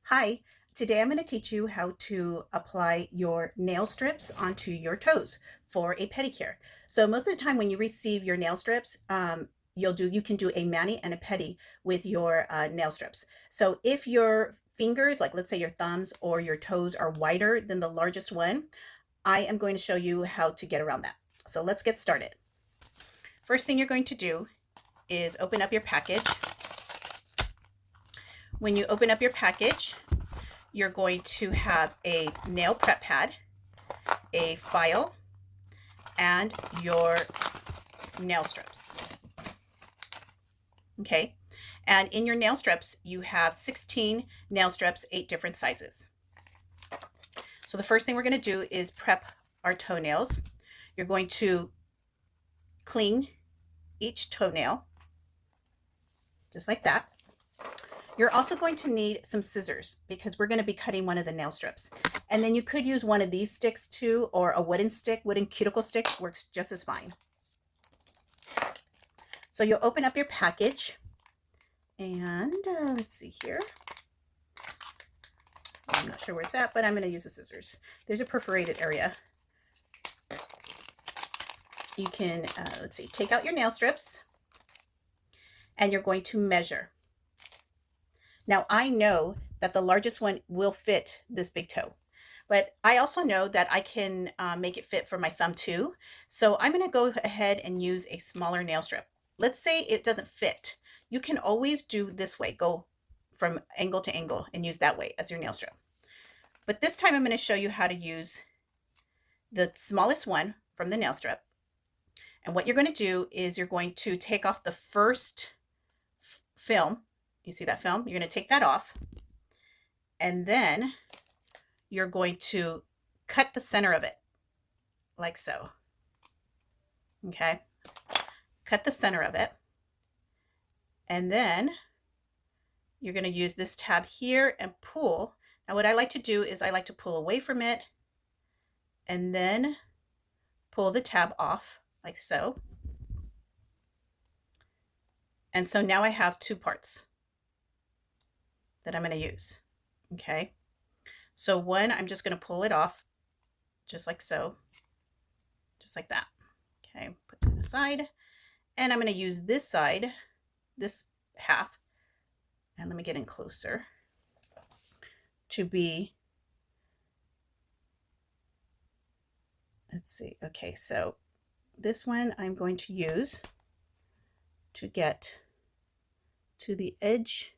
Hi, today I'm going to teach you how to apply your nail strips onto your toes for a pedicure. So most of the time when you receive your nail strips, you can do a mani and a pedi with your nail strips. So if your fingers, like let's say your thumbs or your toes are wider than the largest one, I am going to show you how to get around that. So let's get started. First thing you're going to do is open up your package. When you open up your package, you're going to have a nail prep pad, a file, and your nail strips. Okay, and in your nail strips, you have 16 nail strips, 8 different sizes. So the first thing we're going to do is prep our toenails. You're going to clean each toenail, just like that. You're also going to need some scissors because we're going to be cutting one of the nail strips. And then you could use one of these sticks too, or a wooden cuticle stick works just as fine. So you'll open up your package and let's see here. I'm not sure where it's at, but I'm going to use the scissors. There's a perforated area. You can, let's see, take out your nail strips and you're going to measure. Now I know that the largest one will fit this big toe, but I also know that I can make it fit for my thumb too. So I'm going to go ahead and use a smaller nail strip. Let's say it doesn't fit. You can always do this way, go from angle to angle and use that way as your nail strip. But this time I'm going to show you how to use the smallest one from the nail strip. And what you're going to do is you're going to take off the first film. You see that film? You're going to take that off. And then you're going to cut the center of it like so. Okay. Cut the center of it. And then you're going to use this tab here and pull. Now what I like to do is I like to pull away from it and then pull the tab off like so. And so now I have two parts that I'm going to use. Okay. So one, I'm just going to pull it off just like so, just like that. Okay. Put that aside. And I'm going to use this side, this half, and let me get in closer, to be, let's see. Okay. So this one I'm going to use to get to the edge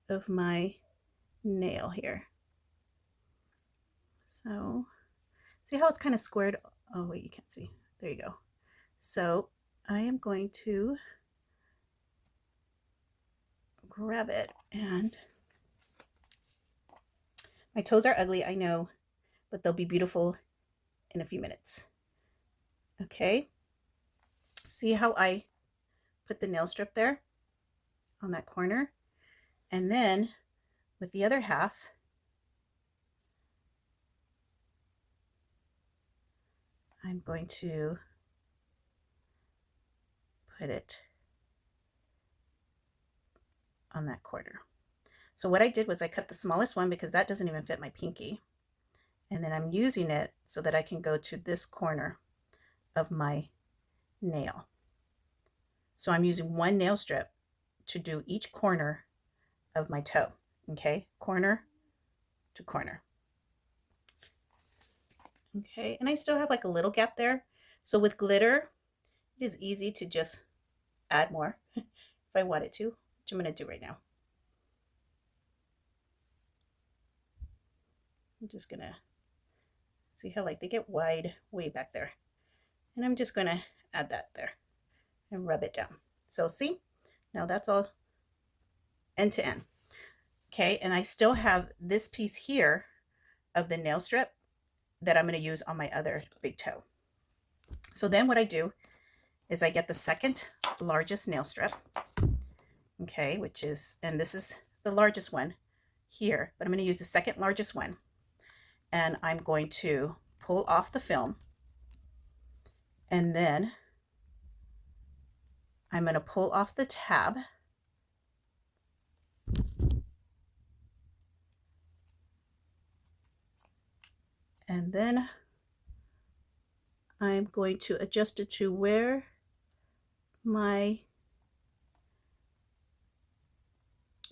of my nail here. So see how it's kind of squared? Oh wait, you can't see. There you go. So I am going to grab it, and my toes are ugly, I know, but they'll be beautiful in a few minutes. Okay. See how I put the nail strip there on that corner? And then with the other half, I'm going to put it on that corner. So what I did was I cut the smallest one because that doesn't even fit my pinky. And then I'm using it so that I can go to this corner of my nail. So I'm using one nail strip to do each corner of my toe. Okay, corner to corner. Okay, and I still have like a little gap there. So with glitter, it is easy to just add more if I wanted to, which I'm going to do right now. I'm just going to see how like they get wide way back there. And I'm just going to add that there and rub it down. So see, now that's all end to end. Okay, and I still have this piece here of the nail strip that I'm going to use on my other big toe. So then what I do is I get the second largest nail strip, okay, which is, and this is the largest one here, but I'm going to use the second largest one, and I'm going to pull off the film, and then I'm going to pull off the tab, And then I'm going to adjust it to where my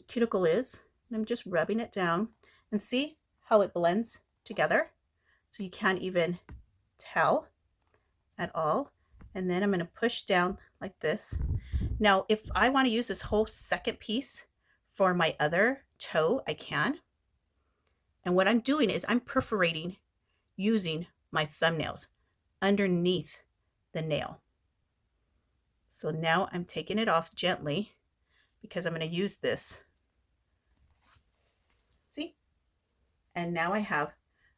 cuticle is. And I'm just rubbing it down, and see how it blends together. So you can't even tell at all. And then I'm going to push down like this. Now, if I want to use this whole second piece for my other toe, I can. And what I'm doing is I'm perforating using my thumbnails underneath the nail. So now I'm taking it off gently because I'm going to use this. See? And now I have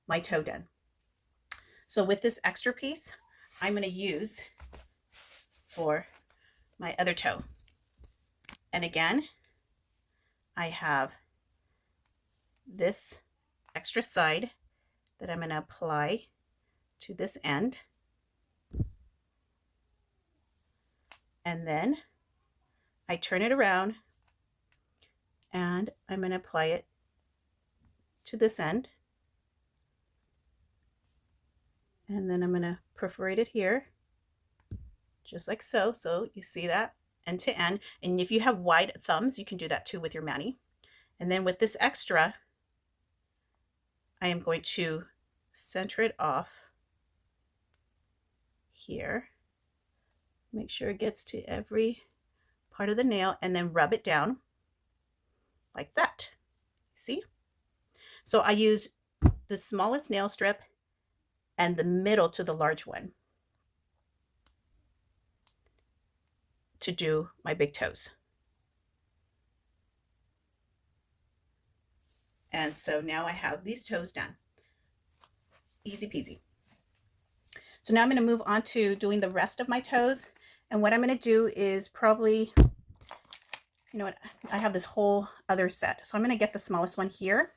my toe done. So with this extra piece, I'm going to use for my other toe. And again, I have this extra side that I'm going to apply to this end. And then I turn it around and I'm going to apply it to this end. And then I'm going to perforate it here, just like so. So you see that end to end. And if you have wide thumbs, you can do that too with your mani. And then with this extra, I am going to center it off here. Make sure it gets to every part of the nail and then rub it down like that. See? So I use the smallest nail strip and the middle to the large one to do my big toes. And so now I have these toes done. Easy peasy. So now I'm going to move on to doing the rest of my toes. And what I'm going to do is probably, you know what, I have this whole other set. So I'm going to get the smallest one here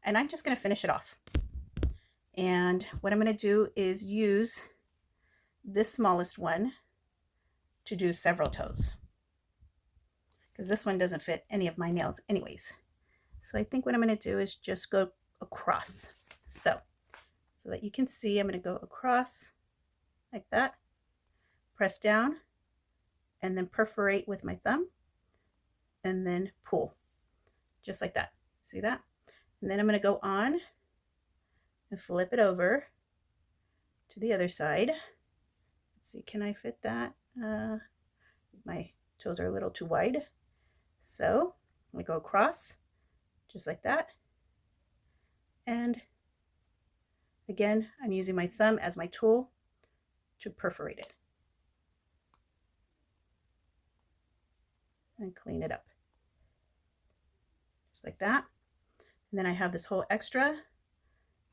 and I'm just going to finish it off. And what I'm going to do is use this smallest one to do several toes, because this one doesn't fit any of my nails anyways. So I think what I'm going to do is just go across. So that you can see, I'm going to go across like that, press down, and then perforate with my thumb, and then pull, just like that. See that? And then I'm going to go on and flip it over to the other side. Let's see, can I fit that? My toes are a little too wide. So I'm going to go across, just like that. And again, I'm using my thumb as my tool to perforate it and clean it up, just like that. And then I have this whole extra,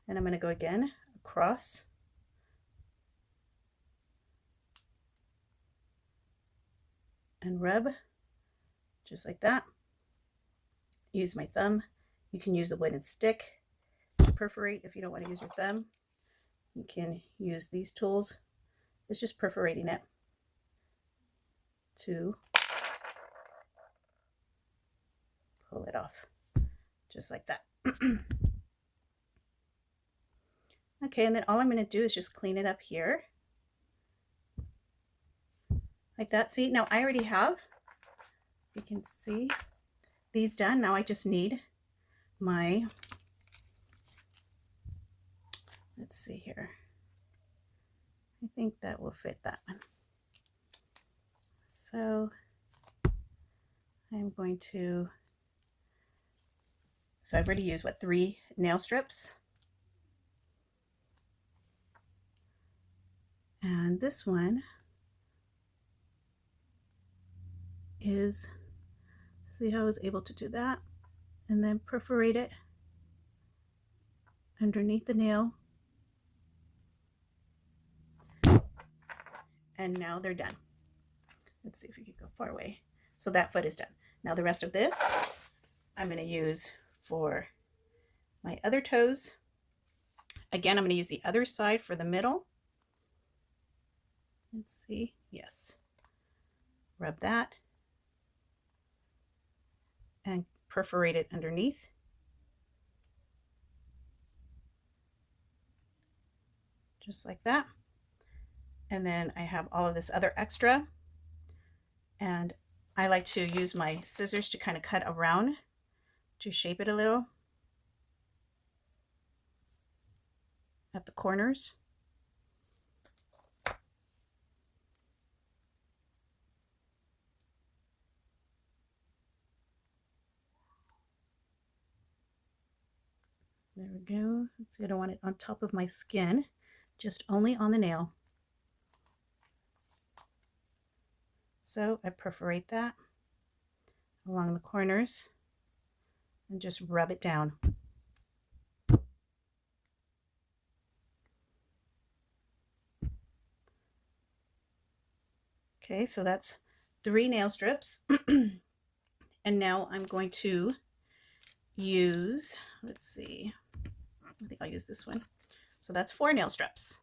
and I'm going to go again across and rub, just like that. Use my thumb. You can use the wooden stick to perforate if you don't want to use your thumb. You can use these tools. It's just perforating it to pull it off, just like that. Okay, and then all I'm going to do is just clean it up here like that. See, now I already have, you can see these done. Now I just need my, let's see here, I think that will fit that one. So I'm going to, so I've already used, what, 3 nail strips. And this one is, see how I was able to do that? And then perforate it underneath the nail. And now they're done. Let's see if we can go far away. So that foot is done. Now the rest of this I'm going to use for my other toes. Again, I'm going to use the other side for the middle. Let's see. Yes. Rub that and perforate it underneath. just like that. And then I have all of this other extra, and I like to use my scissors to kind of cut around to shape it a little at the corners. There we go. Let's see, I don't want it on top of my skin, just only on the nail. So I perforate that along the corners and just rub it down. Okay, so that's 3 nail strips. And now I'm going to use, let's see, I think I'll use this one. So that's 4 nail strips.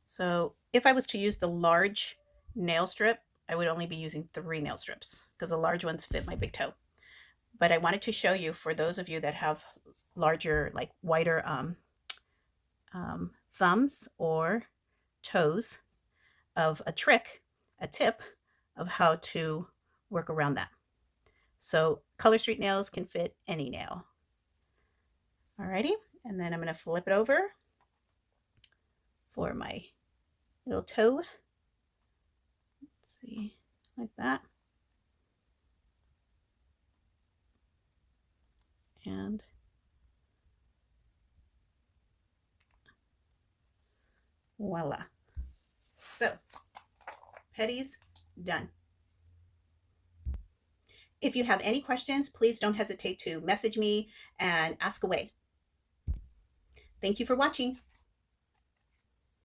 So if I was to use the large nail strip, I would only be using 3 nail strips because the large ones fit my big toe. But I wanted to show you, for those of you that have larger, like wider thumbs or toes, of a trick, a tip of how to work around that. So color street nails can fit any nail. Alrighty, and then I'm going to flip it over for my little toe. Let's see, like that. And voila. So, pedis done. If you have any questions, please don't hesitate to message me and ask away. Thank you for watching.